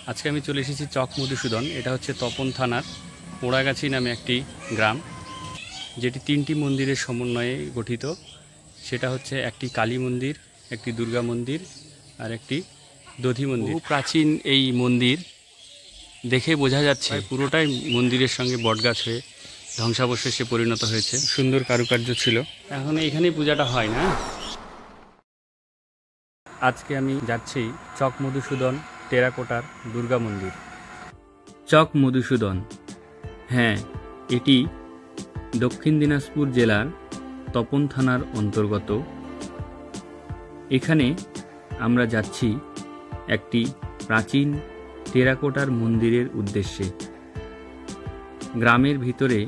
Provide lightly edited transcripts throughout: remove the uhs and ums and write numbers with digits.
আজকে আমি চলে এসেছি চক মধুসূদন। এটা হচ্ছে তপন থানার পোড়াগাছি নামে একটি গ্রাম, যেটি তিনটি মন্দিরের সমন্বয়ে গঠিত। সেটা হচ্ছে একটি কালী মন্দির, একটি দুর্গা মন্দির আর একটি দধি মন্দির। প্রাচীন এই মন্দির দেখে বোঝা যাচ্ছে পুরোটাই মন্দিরের সঙ্গে বটগাছ হয়ে ধ্বংসাবশেষে পরিণত হয়েছে। সুন্দর কারুকার্য ছিল। এখন এইখানেই পূজাটা হয় না। আজকে আমি যাচ্ছি চক মধুসূদন টেরাকোটার দুর্গা মন্দির। চক মধুসূদন, হ্যাঁ, এটি দক্ষিণ দিনাজপুর জেলার তপন থানার অন্তর্গত। এখানে আমরা যাচ্ছি একটি প্রাচীন টেরাকোটার মন্দিরের উদ্দেশ্যে। গ্রামের ভিতরে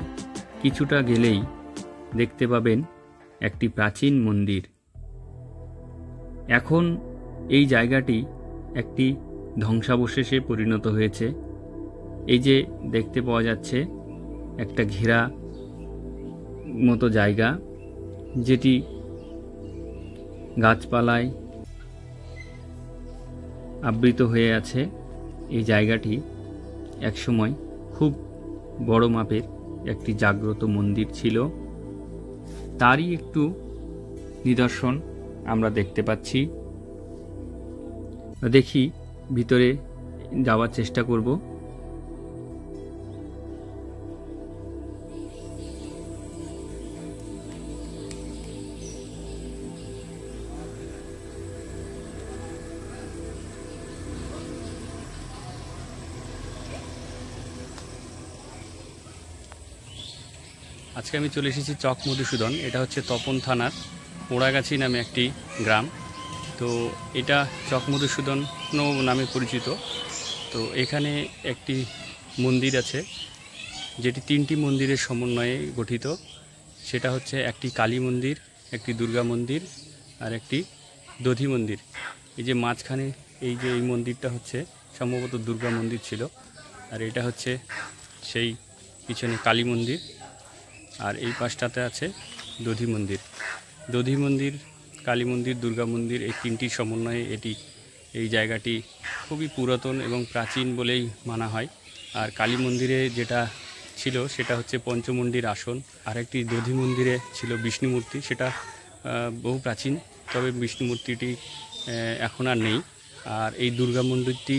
কিছুটা গেলেই দেখতে পাবেন একটি প্রাচীন মন্দির। এখন এই জায়গাটি একটি ধ্বংসাবশেষে পরিণত হয়েছে। এই যে দেখতে পাওয়া যাচ্ছে একটা ঘেরা মতো জায়গা, যেটি গাছপালায় আবৃত হয়ে আছে। এই জায়গাটি একসময় খুব বড় মাপের একটি জাগ্রত মন্দির ছিল। তারই একটু নিদর্শন আমরা দেখতে পাচ্ছি। দেখি, ভিতরে যাওয়ার চেষ্টা করব। আজকে আমি চলে এসেছি চক মধুসূদন। এটা হচ্ছে তপন থানার পোড়াগাছি নামে একটি গ্রাম। তো এটা চক মধুসূদন নামে পরিচিত। তো এখানে একটি মন্দির আছে, যেটি তিনটি মন্দিরের সমন্বয়ে গঠিত। সেটা হচ্ছে একটি কালী মন্দির, একটি দুর্গা মন্দির আর একটি দধি মন্দির। এই যে মাঝখানে এই মন্দিরটা হচ্ছে সম্ভবত দুর্গা মন্দির ছিল, আর এটা হচ্ছে সেই পিছনে কালী মন্দির, আর এই পাশটাতে আছে দধি মন্দির। দধি মন্দির, কালী মন্দির, দুর্গা মন্দির, এই তিনটির সমন্বয়ে এই জায়গাটি খুবই পুরাতন এবং প্রাচীন বলেই মানা হয়। আর কালী মন্দিরে যেটা ছিল সেটা হচ্ছে পঞ্চমুণ্ডির আসন, আর একটি দধি মন্দিরে ছিল বিষ্ণু মূর্তি। সেটা বহু প্রাচীন, তবে বিষ্ণু মূর্তিটি এখন আর নেই। আর এই দুর্গা মন্দিরটি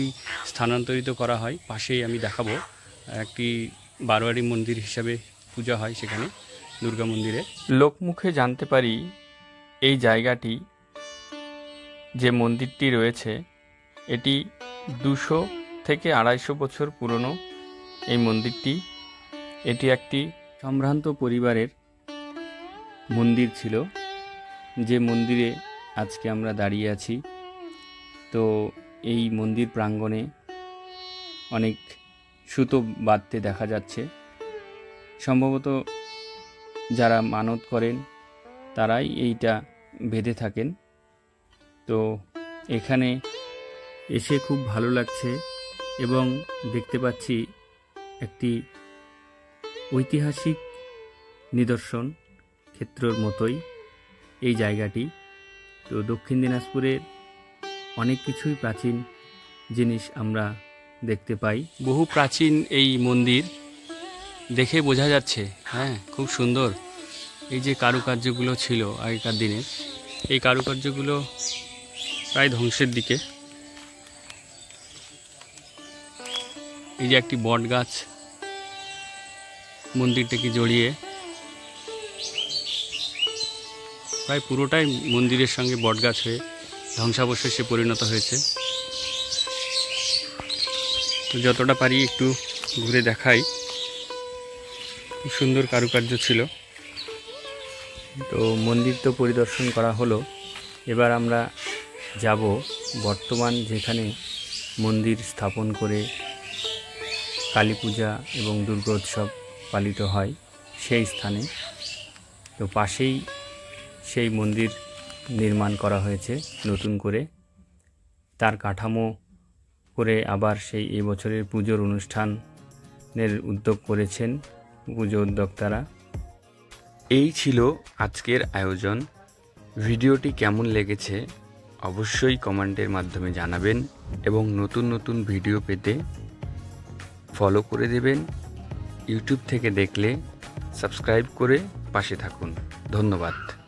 স্থানান্তরিত করা হয়। পাশেই আমি দেখাবো একটি বারোয়ারি মন্দির হিসাবে পূজা হয় সেখানে দুর্গা মন্দিরে। লোকমুখে জানতে পারি এই জায়গাটি, যে মন্দিরটি রয়েছে, এটি 200 থেকে 250 বছর পুরনো এই মন্দিরটি। এটি একটি সম্ভ্রান্ত পরিবারের মন্দির ছিল, যে মন্দিরে আজকে আমরা দাঁড়িয়ে আছি। তো এই মন্দির প্রাঙ্গণে অনেক সুতো বাঁধতে দেখা যাচ্ছে। সম্ভবত যারা মানত করেন তারাই এইটা বেঁধে থাকেন। তো এখানে এসে খুব ভালো লাগছে এবং দেখতে পাচ্ছি একটি ঐতিহাসিক নিদর্শন ক্ষেত্রের মতোই এই জায়গাটি। তো দক্ষিণ দিনাজপুরের অনেক কিছুই প্রাচীন জিনিস আমরা দেখতে পাই। বহু প্রাচীন এই মন্দির দেখে বোঝা যাচ্ছে, হ্যাঁ, খুব সুন্দর। এই যে কারুকার্যগুলো ছিল আগেকার দিনে, এই কারুকার্যগুলো প্রায় ধ্বংসের দিকে। এই যে একটি বট গাছ মন্দিরটাকে জড়িয়ে, প্রায় পুরোটাই মন্দিরের সঙ্গে বটগাছ হয়ে ধ্বংসাবশেষে পরিণত হয়েছে। তো যতটা পারি একটু ঘুরে দেখাই। খুব সুন্দর কারুকার্য ছিল। তো মন্দির তো পরিদর্শন করা হলো, এবার আমরা যাব বর্তমান যেখানে মন্দির স্থাপন করে কালী পূজা এবং দুর্গোৎসব পালিত হয় সেই স্থানে। তো পাশেই সেই মন্দির নির্মাণ করা হয়েছে নতুন করে, তার কাঠামো করে আবার সেই এবছরের পুজোর অনুষ্ঠানের উদ্যোগ করেছেন পুজো উদ্যোক্তারা। এই ছিল আজকের আয়োজন। ভিডিওটি কেমন লেগেছে অবশ্যই কমেন্টের মাধ্যমে জানাবেন। এবং নতুন নতুন ভিডিও পেতে ফলো করে দেবেন। ইউটিউব থেকে দেখলে সাবস্ক্রাইব করে পাশে থাকুন। ধন্যবাদ।